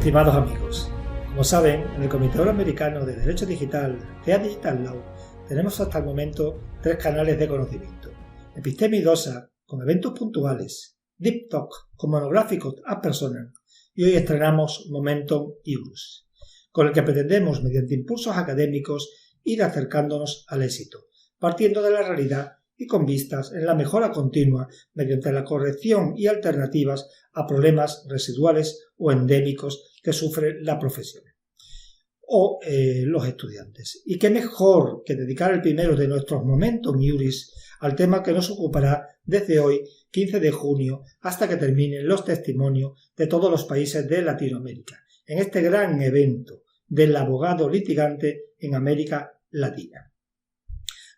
Estimados amigos, como saben, en el Comité Euroamericano de Derecho Digital, CEA Digital Law, tenemos hasta el momento 3 canales de conocimiento: Episteme y DOSA, con eventos puntuales; Deep Talk, con monográficos ad personam; y hoy estrenamos Momentum Iurus, con el que pretendemos, mediante impulsos académicos, ir acercándonos al éxito, partiendo de la realidad y con vistas en la mejora continua mediante la corrección y alternativas a problemas residuales o endémicos que sufre la profesión o los estudiantes. Y qué mejor que dedicar el primero de nuestros Momentum Iuris al tema que nos ocupará desde hoy, 15 de junio, hasta que terminen los testimonios de todos los países de Latinoamérica, en este gran evento del abogado litigante en América Latina.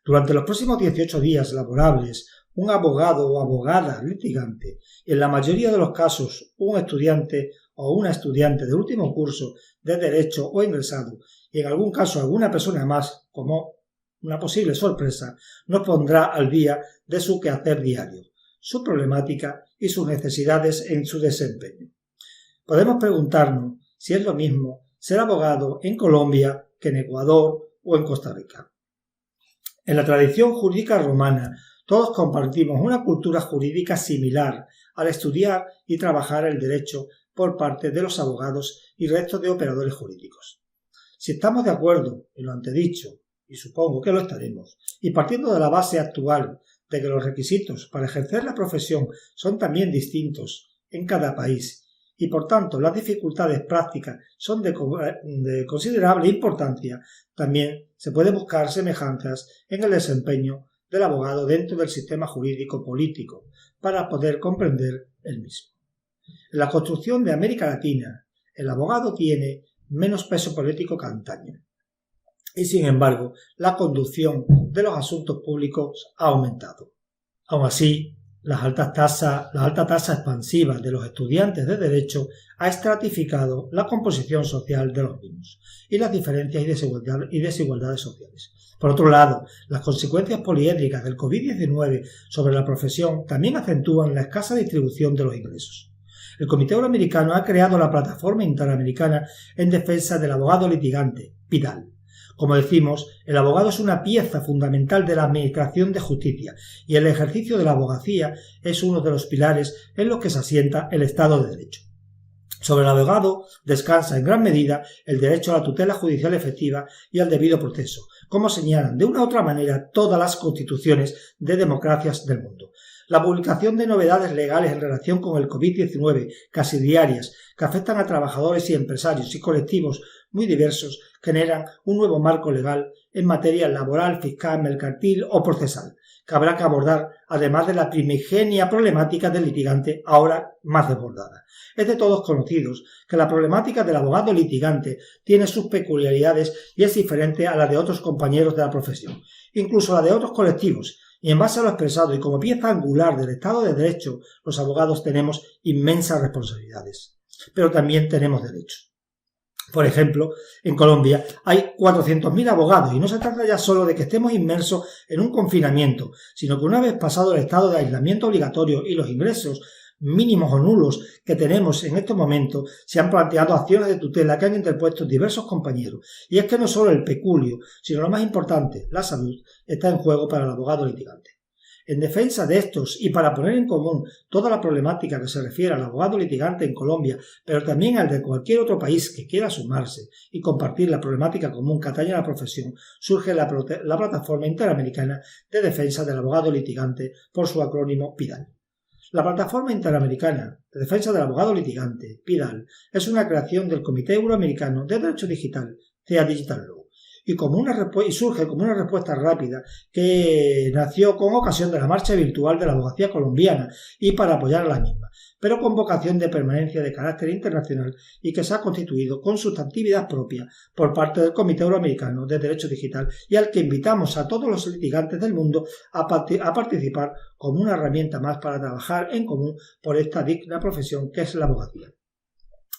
Durante los próximos 18 días laborables, un abogado o abogada litigante, y en la mayoría de los casos un estudiante o una estudiante de último curso de Derecho o ingresado, y en algún caso alguna persona más, como una posible sorpresa, nos pondrá al día de su quehacer diario, su problemática y sus necesidades en su desempeño. Podemos preguntarnos si es lo mismo ser abogado en Colombia que en Ecuador o en Costa Rica. En la tradición jurídica romana, todos compartimos una cultura jurídica similar al estudiar y trabajar el derecho por parte de los abogados y resto de operadores jurídicos. Si estamos de acuerdo en lo antedicho, y supongo que lo estaremos, y partiendo de la base actual de que los requisitos para ejercer la profesión son también distintos en cada país, y por tanto las dificultades prácticas son de considerable importancia, también se puede buscar semejanzas en el desempeño del abogado dentro del sistema jurídico político para poder comprender el mismo. En la construcción de América Latina, el abogado tiene menos peso político que antaño, y sin embargo la conducción de los asuntos públicos ha aumentado. Aun así, la alta tasa expansiva de los estudiantes de Derecho ha estratificado la composición social de los mismos y las diferencias y desigualdades sociales. Por otro lado, las consecuencias poliédricas del COVID-19 sobre la profesión también acentúan la escasa distribución de los ingresos. El Comité Euroamericano ha creado la Plataforma Interamericana en Defensa del Abogado Litigante, PIDAL. Como decimos, el abogado es una pieza fundamental de la administración de justicia y el ejercicio de la abogacía es uno de los pilares en los que se asienta el Estado de Derecho. Sobre el abogado descansa en gran medida el derecho a la tutela judicial efectiva y al debido proceso, como señalan de una u otra manera todas las constituciones de democracias del mundo. La publicación de novedades legales en relación con el COVID-19, casi diarias, que afectan a trabajadores y empresarios y colectivos muy diversos, generan un nuevo marco legal en materia laboral, fiscal, mercantil o procesal, que habrá que abordar, además de la primigenia problemática del litigante, ahora más desbordada. Es de todos conocidos que la problemática del abogado litigante tiene sus peculiaridades y es diferente a la de otros compañeros de la profesión, incluso a la de otros colectivos, y en base a lo expresado y como pieza angular del Estado de Derecho, los abogados tenemos inmensas responsabilidades, pero también tenemos derechos. Por ejemplo, en Colombia hay 400.000 abogados y no se trata ya solo de que estemos inmersos en un confinamiento, sino que una vez pasado el estado de aislamiento obligatorio y los ingresos mínimos o nulos que tenemos en estos momentos, se han planteado acciones de tutela que han interpuesto diversos compañeros. Y es que no solo el peculio, sino lo más importante, la salud, está en juego para el abogado litigante. En defensa de estos y para poner en común toda la problemática que se refiere al abogado litigante en Colombia, pero también al de cualquier otro país que quiera sumarse y compartir la problemática común que atañe a la profesión, surge la Plataforma Interamericana de Defensa del Abogado Litigante, por su acrónimo PIDAL. La Plataforma Interamericana de Defensa del Abogado Litigante, PIDAL, es una creación del Comité Euroamericano de Derecho Digital, CEA Digital Law, y surge como una respuesta rápida que nació con ocasión de la marcha virtual de la abogacía colombiana y para apoyar a la misma, pero con vocación de permanencia de carácter internacional y que se ha constituido con sustantividad propia por parte del Comité Euroamericano de Derecho Digital y al que invitamos a todos los litigantes del mundo a participar como una herramienta más para trabajar en común por esta digna profesión que es la abogacía.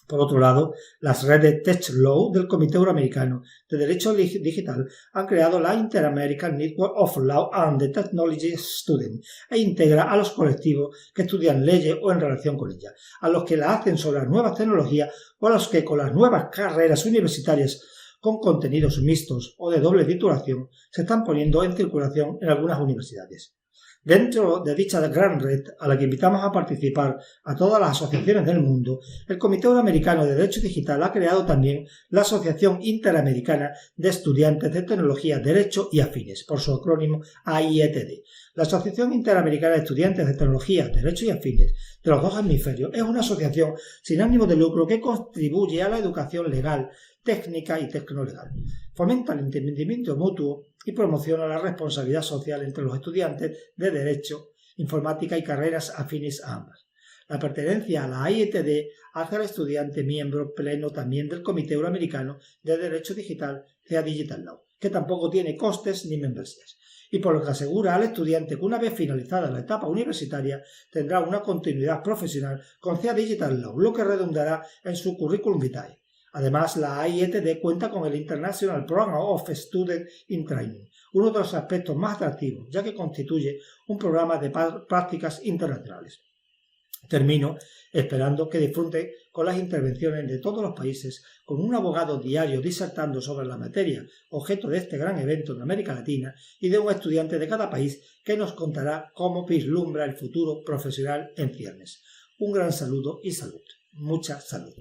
Por otro lado, las redes TechLaw del Comité Euroamericano de Derecho Digital han creado la Inter-American Network of Law and the Technology Students e integra a los colectivos que estudian leyes o en relación con ellas, a los que la hacen sobre las nuevas tecnologías o a los que con las nuevas carreras universitarias con contenidos mixtos o de doble titulación se están poniendo en circulación en algunas universidades. Dentro de dicha gran red, a la que invitamos a participar a todas las asociaciones del mundo, el Comité Euroamericano de Derecho Digital ha creado también la Asociación Interamericana de Estudiantes de Tecnología, Derecho y Afines, por su acrónimo AIETD. La Asociación Interamericana de Estudiantes de Tecnología, Derecho y Afines de los dos hemisferios es una asociación sin ánimo de lucro que contribuye a la educación legal, técnica y tecnolegal. Fomenta el entendimiento mutuo y promociona la responsabilidad social entre los estudiantes de Derecho, Informática y carreras afines a ambas. La pertenencia a la AIETD hace al estudiante miembro pleno también del Comité Euroamericano de Derecho Digital, CEA Digital Law, que tampoco tiene costes ni membresías, y por lo que asegura al estudiante que una vez finalizada la etapa universitaria tendrá una continuidad profesional con CEA Digital Law, lo que redundará en su currículum vitae. Además, la AIETD cuenta con el International Program of Student in Training, uno de los aspectos más atractivos, ya que constituye un programa de prácticas internacionales. Termino esperando que disfruten con las intervenciones de todos los países, con un abogado diario disertando sobre la materia, objeto de este gran evento en América Latina, y de un estudiante de cada país que nos contará cómo vislumbra el futuro profesional en ciernes. Un gran saludo y salud. Mucha salud.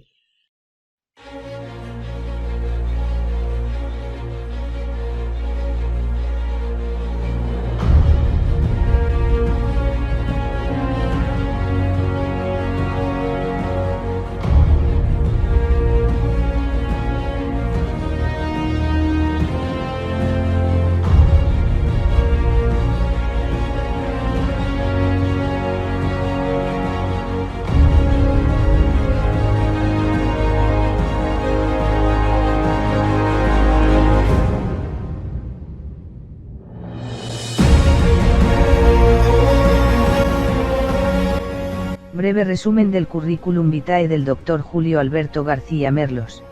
Breve resumen del currículum vitae del Dr. Julio Alberto García Merlos.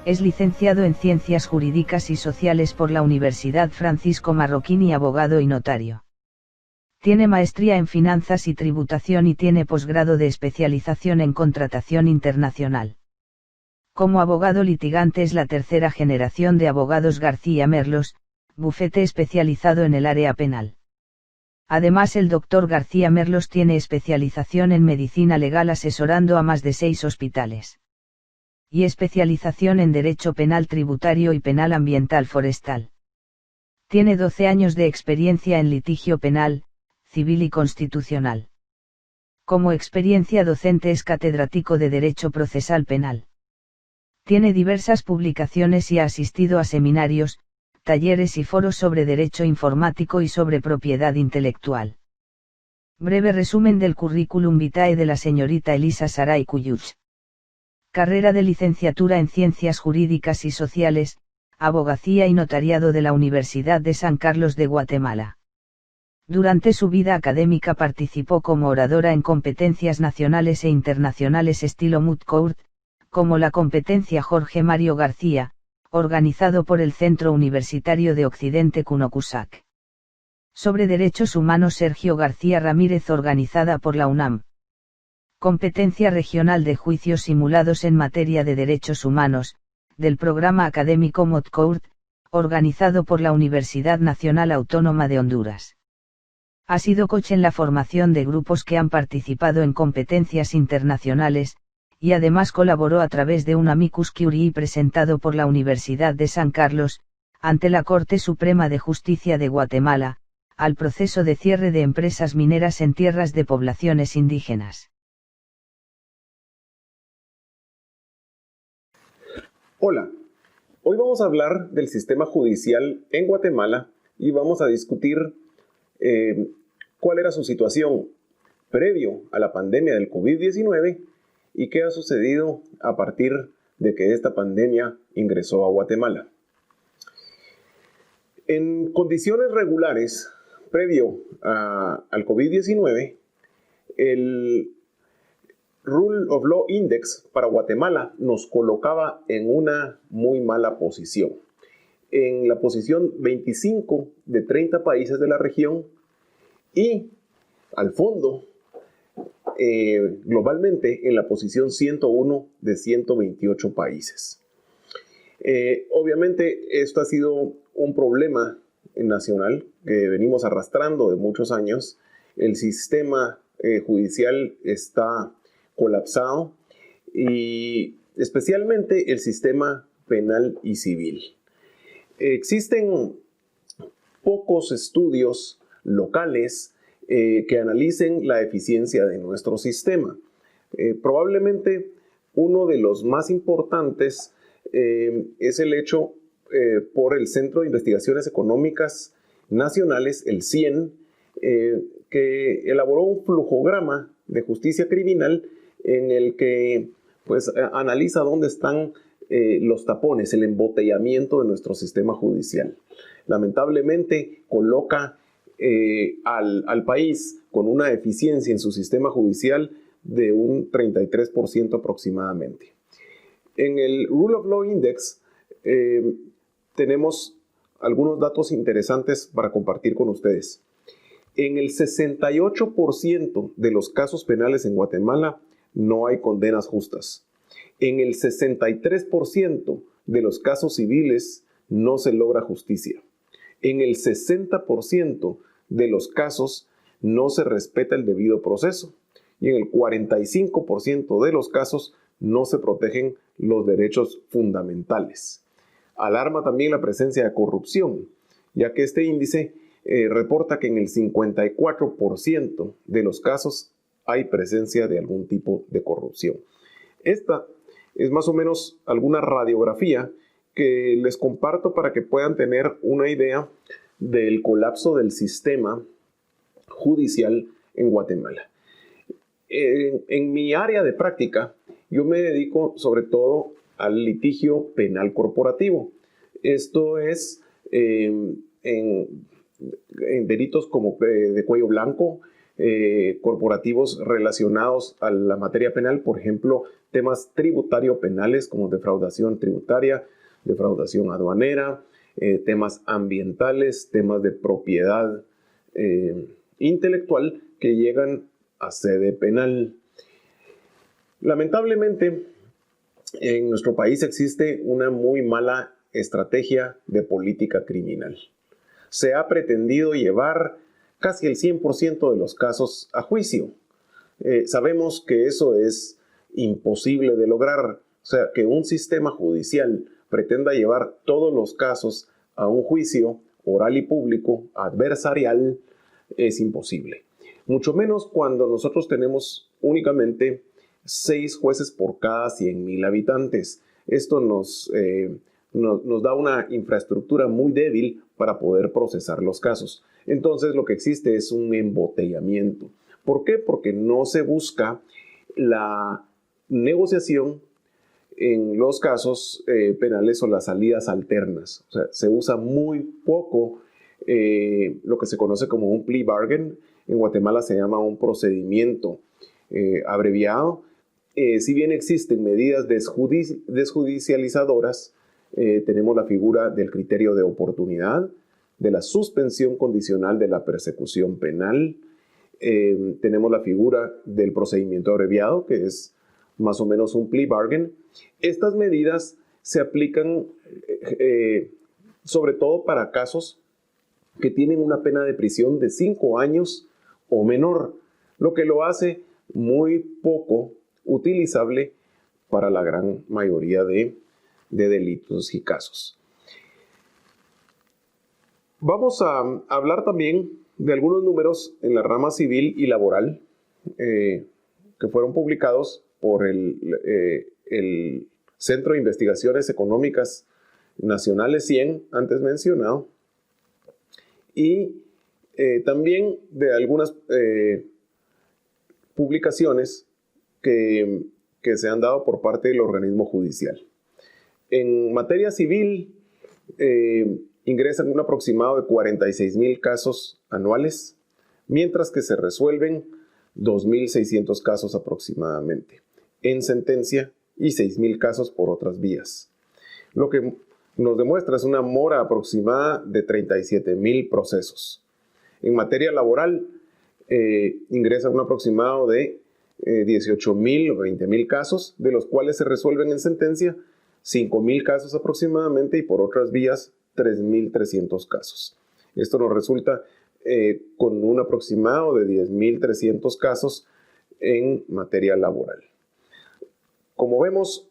Es licenciado en Ciencias Jurídicas y Sociales por la Universidad Francisco Marroquín y abogado y notario. Tiene maestría en Finanzas y Tributación y tiene posgrado de especialización en Contratación Internacional. Como abogado litigante es la tercera generación de abogados García Merlos, bufete especializado en el área penal. Además, el Dr. García Merlos tiene especialización en medicina legal asesorando a más de 6 hospitales. Y especialización en Derecho Penal Tributario y Penal Ambiental Forestal. Tiene 12 años de experiencia en litigio penal, civil y constitucional. Como experiencia docente es catedrático de Derecho Procesal Penal. Tiene diversas publicaciones y ha asistido a seminarios, talleres y foros sobre derecho informático y sobre propiedad intelectual. Breve resumen del currículum vitae de la señorita Elisa Saray Cuyuch. Carrera de licenciatura en Ciencias Jurídicas y Sociales, Abogacía y Notariado de la Universidad de San Carlos de Guatemala. Durante su vida académica participó como oradora en competencias nacionales e internacionales estilo Moot Court, como la competencia Jorge Mario García, organizado por el Centro Universitario de Occidente CUNOCUSAC. Sobre Derechos Humanos Sergio García Ramírez, organizada por la UNAM. Competencia Regional de Juicios Simulados en Materia de Derechos Humanos, del Programa Académico Moot Court, organizado por la Universidad Nacional Autónoma de Honduras. Ha sido coach en la formación de grupos que han participado en competencias internacionales, y además colaboró a través de un amicus curiae presentado por la Universidad de San Carlos, ante la Corte Suprema de Justicia de Guatemala, al proceso de cierre de empresas mineras en tierras de poblaciones indígenas. Hola, hoy vamos a hablar del sistema judicial en Guatemala y vamos a discutir cuál era su situación previo a la pandemia del COVID-19 y qué ha sucedido a partir de que esta pandemia ingresó a Guatemala. En condiciones regulares, al COVID-19, Rule of Law Index para Guatemala nos colocaba en una muy mala posición. En la posición 25 de 30 países de la región y al fondo, globalmente, en la posición 101 de 128 países. Obviamente, esto ha sido un problema nacional que venimos arrastrando de muchos años. El sistema judicial está colapsado y especialmente el sistema penal y civil. Existen pocos estudios locales que analicen la eficiencia de nuestro sistema. Probablemente uno de los más importantes es el hecho por el Centro de Investigaciones Económicas Nacionales, el CIEN, que elaboró un flujograma de justicia criminal en el que pues, analiza dónde están los tapones, el embotellamiento de nuestro sistema judicial. Lamentablemente coloca al país con una eficiencia en su sistema judicial de un 33% aproximadamente. En el Rule of Law Index tenemos algunos datos interesantes para compartir con ustedes. En el 68% de los casos penales en Guatemala no hay condenas justas. En el 63% de los casos civiles no se logra justicia. En el 60% de los casos no se respeta el debido proceso. Y en el 45% de los casos no se protegen los derechos fundamentales. Alarma también la presencia de corrupción, ya que este índice reporta que en el 54% de los casos hay presencia de algún tipo de corrupción. Esta es más o menos alguna radiografía que les comparto para que puedan tener una idea del colapso del sistema judicial en Guatemala. En mi área de práctica, yo me dedico sobre todo al litigio penal corporativo. Esto es en delitos como de cuello blanco, corporativos relacionados a la materia penal, por ejemplo, temas tributario-penales como defraudación tributaria, defraudación aduanera, temas ambientales, temas de propiedad intelectual que llegan a sede penal. Lamentablemente, en nuestro país existe una muy mala estrategia de política criminal. Se ha pretendido llevar casi el 100% de los casos a juicio. Sabemos que eso es imposible de lograr. O sea, que un sistema judicial pretenda llevar todos los casos a un juicio oral y público, adversarial, es imposible. Mucho menos cuando nosotros tenemos únicamente 6 jueces por cada 100,000 habitantes. Esto nos da una infraestructura muy débil para poder procesar los casos. Entonces lo que existe es un embotellamiento. ¿Por qué? Porque no se busca la negociación en los casos penales o las salidas alternas. O sea, se usa muy poco lo que se conoce como un plea bargain. En Guatemala se llama un procedimiento abreviado. Si bien existen medidas desjudicializadoras, tenemos la figura del criterio de oportunidad, de la suspensión condicional de la persecución penal, tenemos la figura del procedimiento abreviado, que es más o menos un plea bargain. Estas medidas se aplican sobre todo para casos que tienen una pena de prisión de 5 años o menor, lo que lo hace muy poco utilizable para la gran mayoría de delitos y casos. Vamos a hablar también de algunos números en la rama civil y laboral que fueron publicados por el Centro de Investigaciones Económicas Nacionales CIEN, antes mencionado, y también de algunas publicaciones que se han dado por parte del organismo judicial. En materia civil, ingresan un aproximado de 46,000 casos anuales, mientras que se resuelven 2.600 casos aproximadamente en sentencia y 6.000 casos por otras vías. Lo que nos demuestra es una mora aproximada de 37.000 procesos. En materia laboral, ingresa un aproximado de 18.000 o 20.000 casos, de los cuales se resuelven en sentencia 5.000 casos aproximadamente y por otras vías 3.300 casos. Esto nos resulta con un aproximado de 10.300 casos en materia laboral. Como vemos,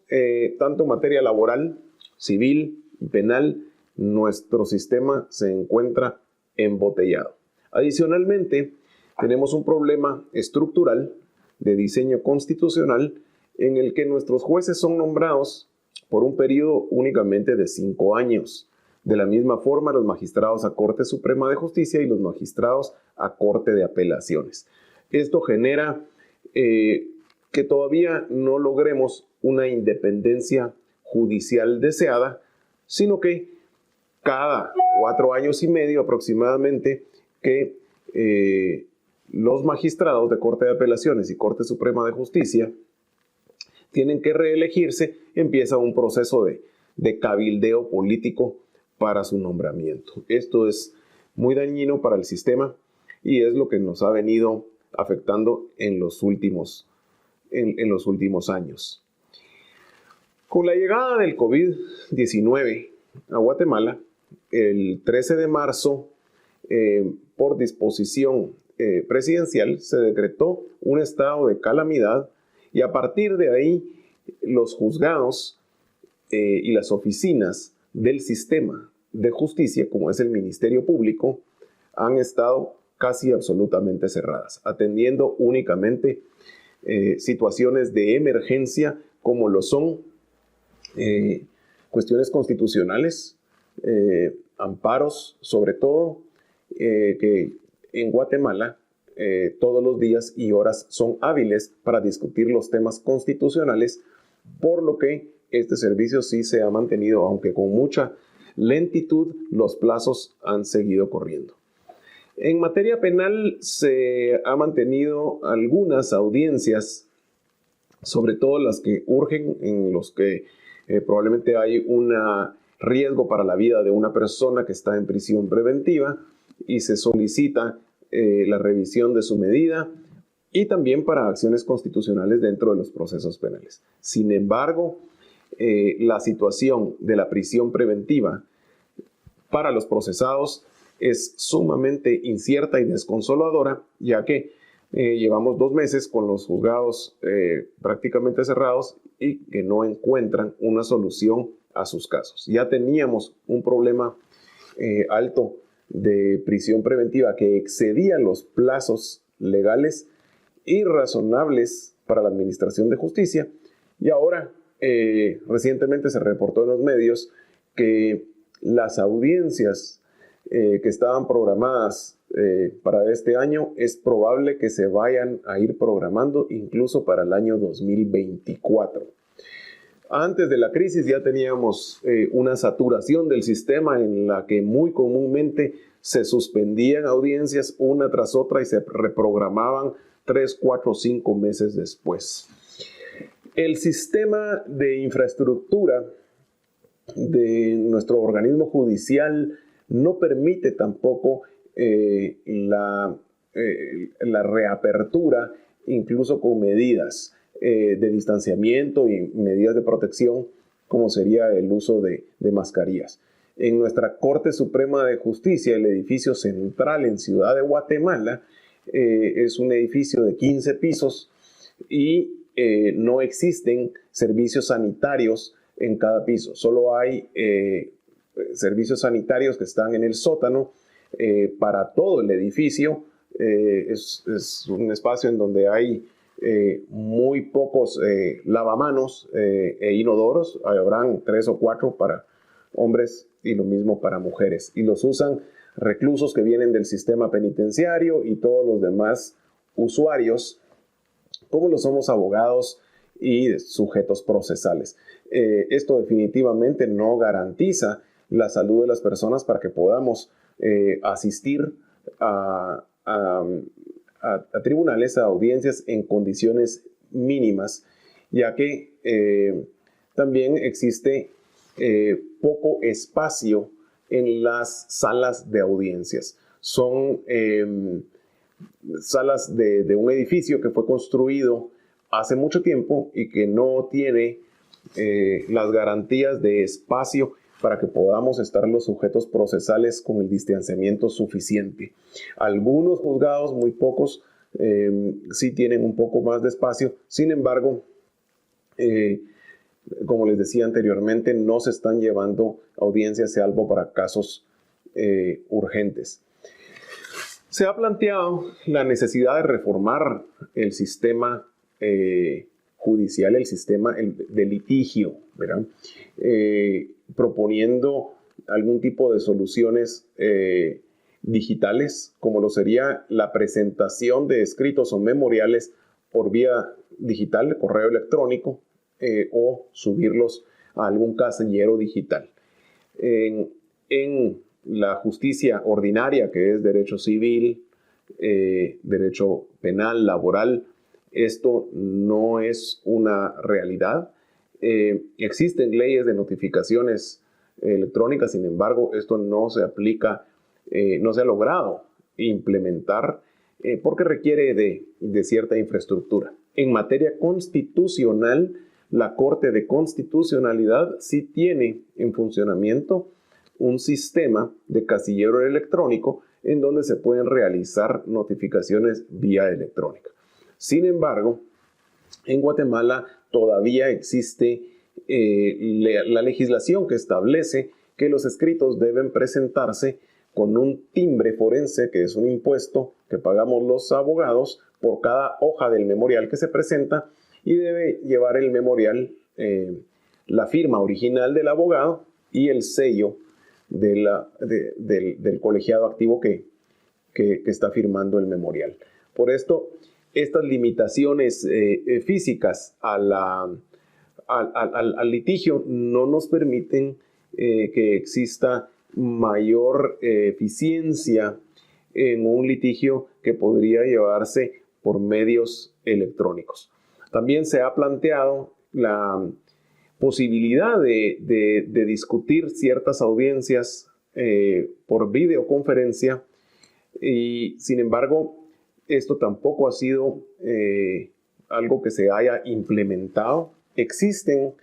tanto en materia laboral, civil y penal, nuestro sistema se encuentra embotellado. Adicionalmente, tenemos un problema estructural de diseño constitucional en el que nuestros jueces son nombrados por un periodo únicamente de 5 años. De la misma forma, los magistrados a Corte Suprema de Justicia y los magistrados a Corte de Apelaciones. Esto genera que todavía no logremos una independencia judicial deseada, sino que cada 4 años y medio aproximadamente que los magistrados de Corte de Apelaciones y Corte Suprema de Justicia tienen que reelegirse, empieza un proceso de cabildeo político para su nombramiento. Esto es muy dañino para el sistema y es lo que nos ha venido afectando en los últimos años. Con la llegada del COVID-19 a Guatemala, el 13 de marzo, por disposición presidencial, se decretó un estado de calamidad y a partir de ahí los juzgados y las oficinas del sistema de justicia, como es el Ministerio Público, han estado casi absolutamente cerradas, atendiendo únicamente situaciones de emergencia como lo son cuestiones constitucionales, amparos sobre todo, que en Guatemala todos los días y horas son hábiles para discutir los temas constitucionales, por lo que este servicio sí se ha mantenido, aunque con mucha lentitud, los plazos han seguido corriendo. En materia penal se ha mantenido algunas audiencias, sobre todo las que urgen, en los que probablemente hay un riesgo para la vida de una persona que está en prisión preventiva y se solicita la revisión de su medida y también para acciones constitucionales dentro de los procesos penales. Sin embargo, la situación de la prisión preventiva para los procesados es sumamente incierta y desconsoladora, ya que llevamos 2 meses con los juzgados prácticamente cerrados y que no encuentran una solución a sus casos. Ya teníamos un problema alto de prisión preventiva que excedía los plazos legales y razonables para la administración de justicia, y ahora recientemente se reportó en los medios que las audiencias que estaban programadas para este año es probable que se vayan a ir programando incluso para el año 2024. Antes de la crisis ya teníamos una saturación del sistema en la que muy comúnmente se suspendían audiencias una tras otra y se reprogramaban 3, 4, 5 meses después. El sistema de infraestructura de nuestro organismo judicial no permite tampoco la reapertura, incluso con medidas de distanciamiento y medidas de protección, como sería el uso de mascarillas. En nuestra Corte Suprema de Justicia, el edificio central en Ciudad de Guatemala, es un edificio de 15 pisos y no existen servicios sanitarios en cada piso. Solo hay servicios sanitarios que están en el sótano para todo el edificio. Es un espacio en donde hay muy pocos lavamanos e inodoros. Habrán 3 o 4 para hombres y lo mismo para mujeres. Y los usan reclusos que vienen del sistema penitenciario y todos los demás usuarios, como lo somos abogados y sujetos procesales. Esto definitivamente no garantiza la salud de las personas para que podamos asistir a a tribunales, a audiencias en condiciones mínimas, ya que también existe poco espacio en las salas de audiencias. Son salas de un edificio que fue construido hace mucho tiempo y que no tiene las garantías de espacio para que podamos estar los sujetos procesales con el distanciamiento suficiente. Algunos juzgados, muy pocos, sí tienen un poco más de espacio. Sin embargo, como les decía anteriormente, no se están llevando audiencias salvo para casos urgentes. Se ha planteado la necesidad de reformar el sistema judicial, el sistema de litigio, ¿verdad? Proponiendo algún tipo de soluciones digitales, como lo sería la presentación de escritos o memoriales por vía digital, de correo electrónico, o subirlos a algún casillero digital. En la justicia ordinaria, que es derecho civil, derecho penal, laboral, esto no es una realidad. Existen leyes de notificaciones electrónicas, sin embargo, esto no se aplica, no se ha logrado implementar porque requiere de cierta infraestructura. En materia constitucional, la Corte de Constitucionalidad sí tiene en funcionamiento un sistema de casillero electrónico en donde se pueden realizar notificaciones vía electrónica. Sin embargo, en Guatemala todavía existe la legislación que establece que los escritos deben presentarse con un timbre forense, que es un impuesto que pagamos los abogados por cada hoja del memorial que se presenta, y debe llevar el memorial la firma original del abogado y el sello del colegiado activo que está firmando el memorial. Por esto, estas limitaciones físicas al litigio no nos permiten que exista mayor eficiencia en un litigio que podría llevarse por medios electrónicos. También se ha planteado la posibilidad de discutir ciertas audiencias por videoconferencia y, sin embargo, esto tampoco ha sido algo que se haya implementado. Existen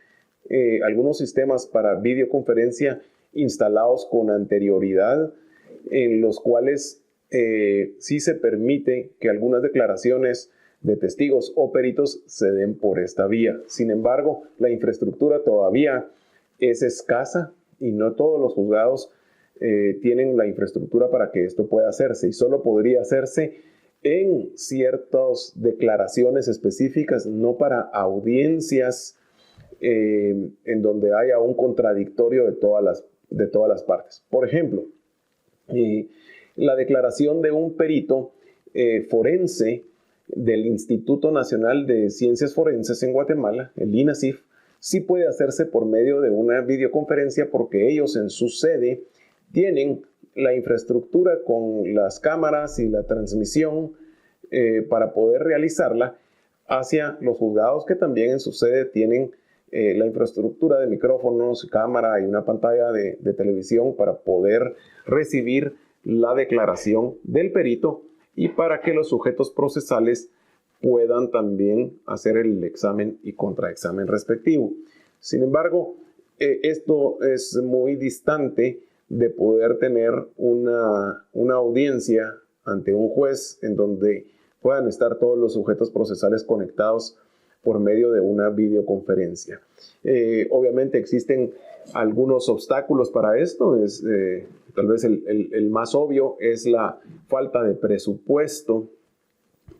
algunos sistemas para videoconferencia instalados con anterioridad, en los cuales sí se permite que algunas declaraciones de testigos o peritos se den por esta vía. Sin embargo, la infraestructura todavía es escasa y no todos los juzgados tienen la infraestructura para que esto pueda hacerse, y solo podría hacerse en ciertas declaraciones específicas, no para audiencias en donde haya un contradictorio de todas las partes. Por ejemplo, la declaración de un perito forense del Instituto Nacional de Ciencias Forenses en Guatemala, el INACIF, sí puede hacerse por medio de una videoconferencia, porque ellos en su sede tienen la infraestructura con las cámaras y la transmisión para poder realizarla hacia los juzgados, que también en su sede tienen la infraestructura de micrófonos, cámara y una pantalla de televisión para poder recibir la declaración del perito y para que los sujetos procesales puedan también hacer el examen y contraexamen respectivo. Sin embargo, esto es muy distante de poder tener una audiencia ante un juez en donde puedan estar todos los sujetos procesales conectados por medio de una videoconferencia. Obviamente existen algunos obstáculos para esto. Tal vez el más obvio es la falta de presupuesto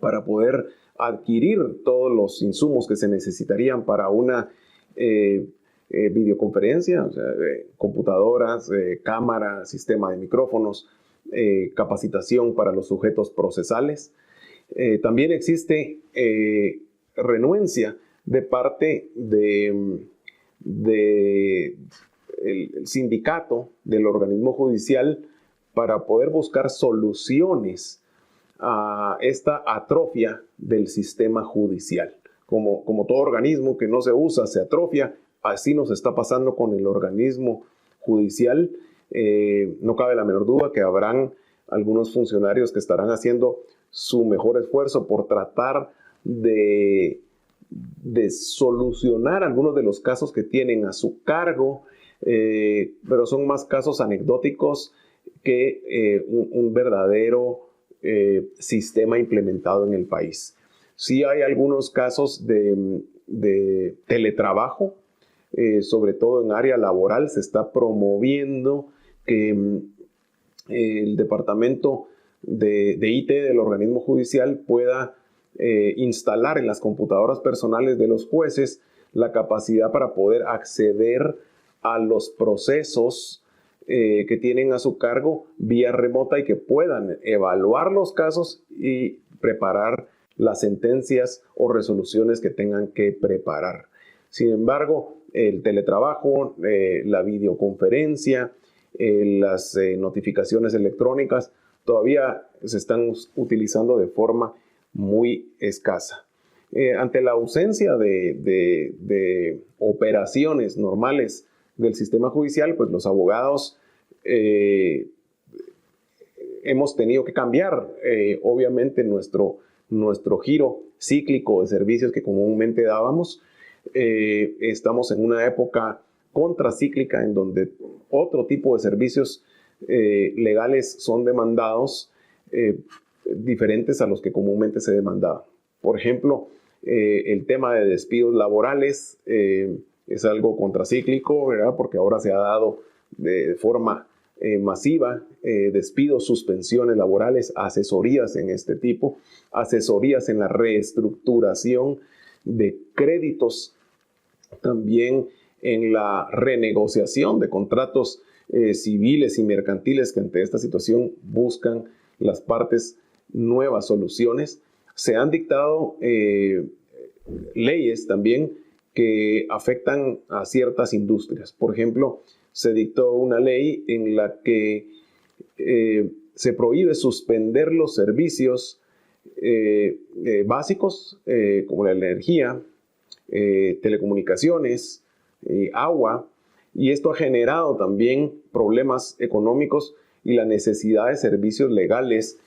para poder adquirir todos los insumos que se necesitarían para una videoconferencia, o sea, computadoras, cámara, sistema de micrófonos, capacitación para los sujetos procesales. También existe renuencia de parte del sindicato del organismo judicial para poder buscar soluciones a esta atrofia del sistema judicial. Como todo organismo que no se usa se atrofia, así nos está pasando con el organismo judicial. No cabe la menor duda que habrán algunos funcionarios que estarán haciendo su mejor esfuerzo por tratar de solucionar algunos de los casos que tienen a su cargo, pero son más casos anecdóticos que un verdadero sistema implementado en el país. Sí hay algunos casos de teletrabajo, sobre todo en área laboral. Se está promoviendo que el departamento de IT del organismo judicial pueda instalar en las computadoras personales de los jueces la capacidad para poder acceder a los procesos que tienen a su cargo vía remota y que puedan evaluar los casos y preparar las sentencias o resoluciones que tengan que preparar. Sin embargo, el teletrabajo, la videoconferencia, las notificaciones electrónicas todavía se están utilizando de forma muy escasa. Ante la ausencia de operaciones normales del sistema judicial, pues los abogados hemos tenido que cambiar, obviamente, nuestro giro cíclico de servicios que comúnmente dábamos. Estamos en una época contracíclica en donde otro tipo de servicios legales son demandados, diferentes a los que comúnmente se demandaban. Por ejemplo, el tema de despidos laborales es algo contracíclico, ¿verdad? Porque ahora se ha dado de forma masiva despidos, suspensiones laborales, asesorías en este tipo, asesorías en la reestructuración de créditos, también en la renegociación de contratos civiles y mercantiles que ante esta situación buscan las partes nuevas soluciones. Se han dictado leyes también que afectan a ciertas industrias. Por ejemplo, se dictó una ley en la que se prohíbe suspender los servicios básicos como la energía, telecomunicaciones, agua, y esto ha generado también problemas económicos y la necesidad de servicios legales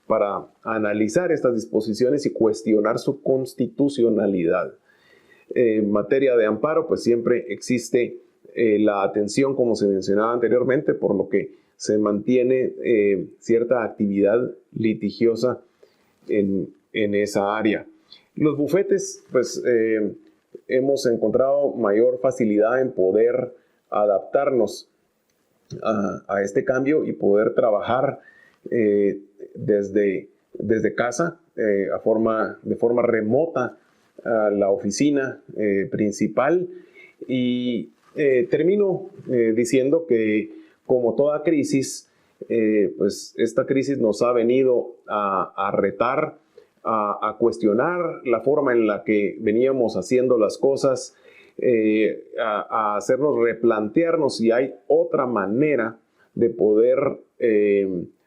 para analizar estas disposiciones y cuestionar su constitucionalidad. En materia de amparo, pues siempre existe la atención, como se mencionaba anteriormente, por lo que se mantiene cierta actividad litigiosa en esa área. Los bufetes, pues hemos encontrado mayor facilidad en poder adaptarnos a este cambio y poder trabajar desde casa, de forma remota, a la oficina principal. Y termino diciendo que, como toda crisis, pues esta crisis nos ha venido a retar, a cuestionar la forma en la que veníamos haciendo las cosas, a hacernos replantearnos si hay otra manera de poder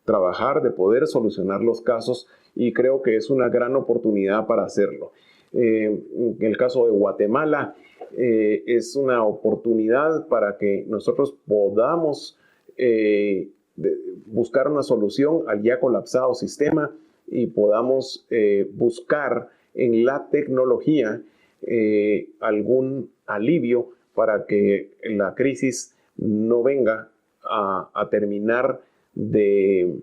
trabajar, de poder solucionar los casos, y creo que es una gran oportunidad para hacerlo. En el caso de Guatemala, es una oportunidad para que nosotros podamos buscar una solución al ya colapsado sistema y podamos buscar en la tecnología algún alivio para que la crisis no venga a terminar de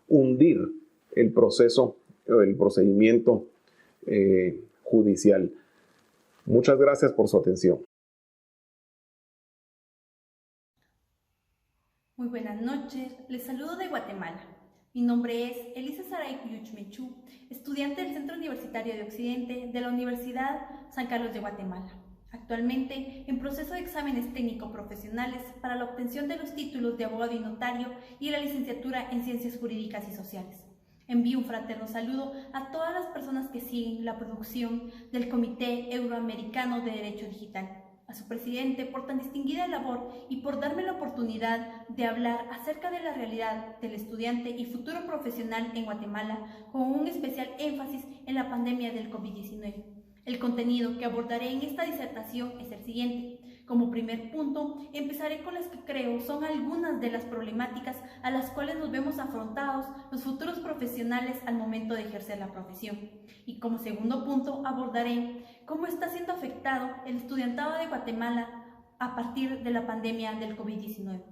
hundir el proceso, el procedimiento judicial. Muchas gracias por su atención. Muy buenas noches, les saludo de Guatemala. Mi nombre es Elisa Saray Cuyuch Mechú, estudiante del Centro Universitario de Occidente de la Universidad San Carlos de Guatemala. Actualmente en proceso de exámenes técnico-profesionales para la obtención de los títulos de abogado y notario y la licenciatura en Ciencias Jurídicas y Sociales. Envío un fraterno saludo a todas las personas que siguen la producción del Comité Euroamericano de Derecho Digital. a su presidente por tan distinguida labor y por darme la oportunidad de hablar acerca de la realidad del estudiante y futuro profesional en Guatemala, con un especial énfasis en la pandemia del COVID-19. El contenido que abordaré en esta disertación es el siguiente. Como primer punto, empezaré con las que creo son algunas de las problemáticas a las cuales nos vemos afrontados los futuros profesionales al momento de ejercer la profesión. Y como segundo punto, abordaré cómo está siendo afectado el estudiantado de Guatemala a partir de la pandemia del COVID-19.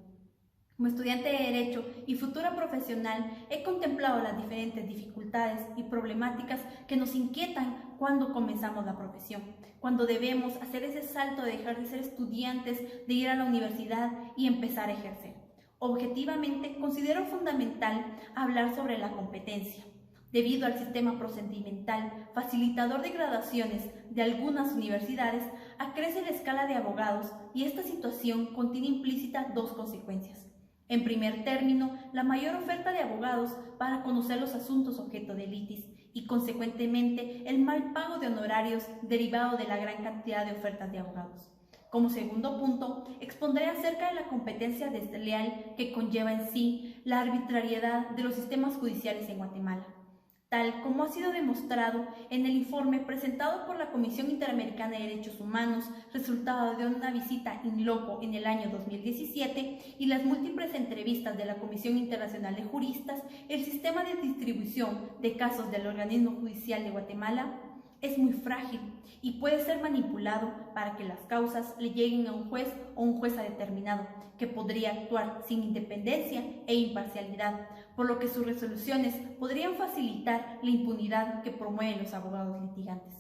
Como estudiante de Derecho y futura profesional, he contemplado las diferentes dificultades y problemáticas que nos inquietan cuando comenzamos la profesión, cuando debemos hacer ese salto de dejar de ser estudiantes, de ir a la universidad y empezar a ejercer. Objetivamente, considero fundamental hablar sobre la competencia. Debido al sistema procedimental facilitador de graduaciones de algunas universidades, acrece la escala de abogados y esta situación contiene implícita dos consecuencias. En primer término, la mayor oferta de abogados para conocer los asuntos objeto de litis y, consecuentemente, el mal pago de honorarios derivado de la gran cantidad de ofertas de abogados. Como segundo punto, expondré acerca de la competencia desleal que conlleva en sí la arbitrariedad de los sistemas judiciales en Guatemala, tal como ha sido demostrado en el informe presentado por la Comisión Interamericana de Derechos Humanos, resultado de una visita in loco en el año 2017 y las múltiples entrevistas de la Comisión Internacional de Juristas. El sistema de distribución de casos del organismo judicial de Guatemala es muy frágil y puede ser manipulado para que las causas le lleguen a un juez o un jueza determinado, que podría actuar sin independencia e imparcialidad, por lo que sus resoluciones podrían facilitar la impunidad que promueven los abogados litigantes.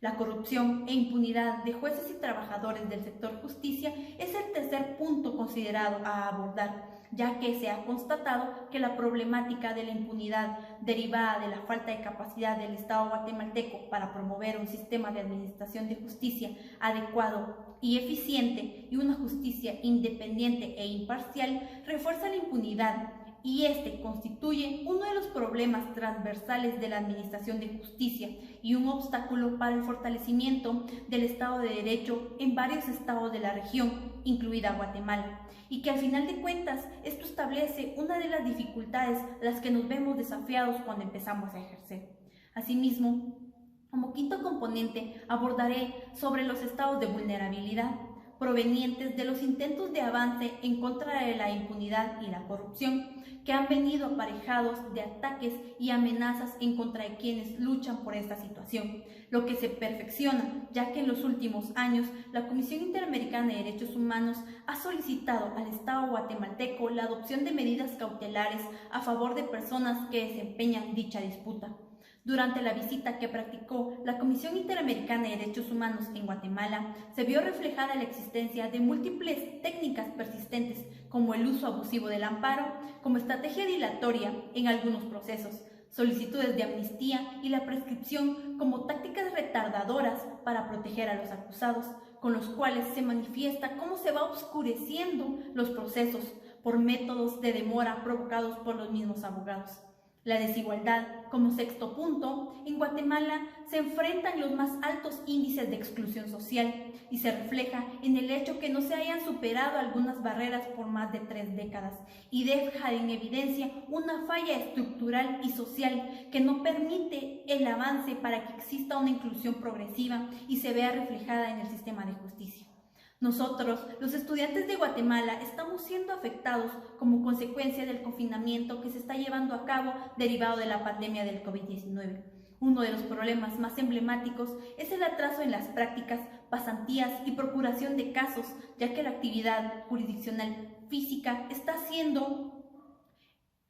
La corrupción e impunidad de jueces y trabajadores del sector justicia es el tercer punto considerado a abordar, ya que se ha constatado que la problemática de la impunidad derivada de la falta de capacidad del Estado guatemalteco para promover un sistema de administración de justicia adecuado y eficiente y una justicia independiente e imparcial refuerza la impunidad, y este constituye uno de los problemas transversales de la administración de justicia y un obstáculo para el fortalecimiento del Estado de Derecho en varios estados de la región, incluida Guatemala, y que al final de cuentas esto establece una de las dificultades a las que nos vemos desafiados cuando empezamos a ejercer. Asimismo, como quinto componente, abordaré sobre los estados de vulnerabilidad provenientes de los intentos de avance en contra de la impunidad y la corrupción, que han venido aparejados de ataques y amenazas en contra de quienes luchan por esta situación, lo que se perfecciona, ya que en los últimos años la Comisión Interamericana de Derechos Humanos ha solicitado al Estado guatemalteco la adopción de medidas cautelares a favor de personas que desempeñan dicha disputa. Durante la visita que practicó la Comisión Interamericana de Derechos Humanos en Guatemala, se vio reflejada la existencia de múltiples técnicas persistentes, como el uso abusivo del amparo, como estrategia dilatoria en algunos procesos, solicitudes de amnistía y la prescripción como tácticas retardadoras para proteger a los acusados, con los cuales se manifiesta cómo se va oscureciendo los procesos por métodos de demora provocados por los mismos abogados. La desigualdad, como sexto punto, en Guatemala se enfrentan los más altos índices de exclusión social y se refleja en el hecho que no se hayan superado algunas barreras por más de 3 décadas y deja en evidencia una falla estructural y social que no permite el avance para que exista una inclusión progresiva y se vea reflejada en el sistema de justicia. Nosotros, los estudiantes de Guatemala, estamos siendo afectados como consecuencia del confinamiento que se está llevando a cabo derivado de la pandemia del COVID-19. Uno de los problemas más emblemáticos es el atraso en las prácticas, pasantías y procuración de casos, ya que la actividad jurisdiccional física está siendo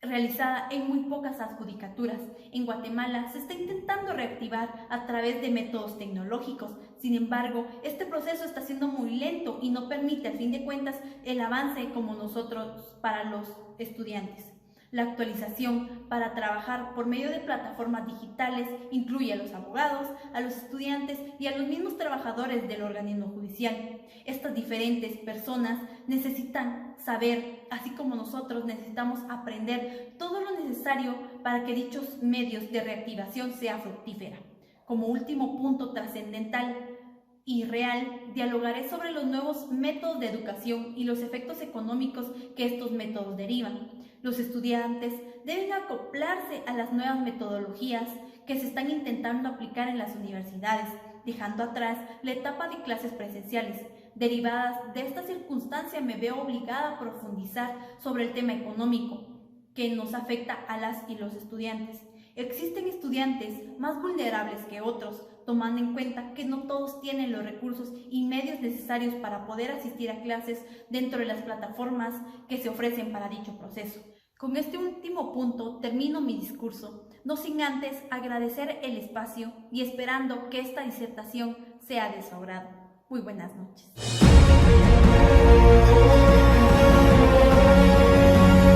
realizada en muy pocas adjudicaturas. En Guatemala se está intentando reactivar a través de métodos tecnológicos. Sin embargo, este proceso está siendo muy lento y no permite, a fin de cuentas, el avance como nosotros para los estudiantes. La actualización para trabajar por medio de plataformas digitales incluye a los abogados, a los estudiantes y a los mismos trabajadores del organismo judicial. Estas diferentes personas necesitan saber, así como nosotros necesitamos aprender todo lo necesario para que dichos medios de reactivación sea fructífera. Como último punto trascendental y real, dialogaré sobre los nuevos métodos de educación y los efectos económicos que estos métodos derivan. Los estudiantes deben acoplarse a las nuevas metodologías que se están intentando aplicar en las universidades, dejando atrás la etapa de clases presenciales. Derivadas de esta circunstancia, me veo obligada a profundizar sobre el tema económico que nos afecta a las y los estudiantes. Existen estudiantes más vulnerables que otros, tomando en cuenta que no todos tienen los recursos y medios necesarios para poder asistir a clases dentro de las plataformas que se ofrecen para dicho proceso. Con este último punto termino mi discurso, no sin antes agradecer el espacio y esperando que esta disertación sea de su agrado. Muy buenas noches.